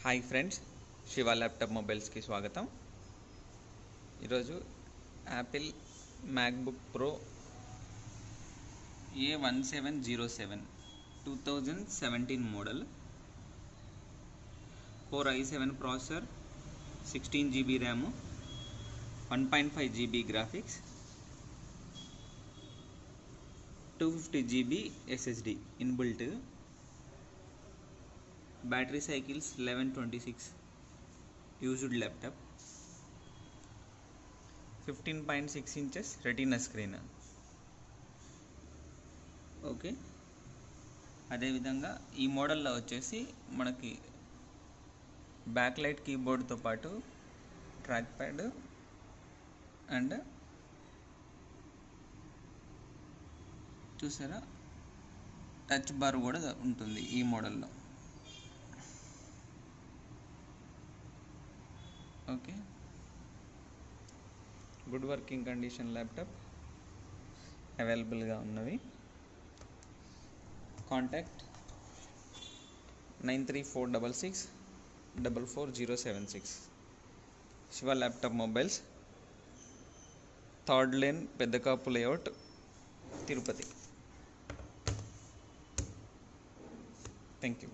Hi friends, Shiva laptop మొబైల్స్కి స్వాగతం. ఈరోజు Apple MacBook pro A1707 2017 model, core i7 processor, 16GB RAM, 1.5GB graphics, 250GB SSD inbuilt. Battery cycles 1126. Used laptop. 15.6 inches retina screen. Okay, అదేవిధంగా ఈ మోడల్లో వచ్చేసి మనకి back light కీబోర్డ్తో పాటు track pad and చూసారా touch bar కూడా ఉంటుంది ఈ మోడల్లో. Okay, good working condition laptop అవైలబుల్గా ఉన్నవి. Contact 9346644076. Shiva laptop mobiles, third lane, Peddakapu layout, Tirupati. Thank you.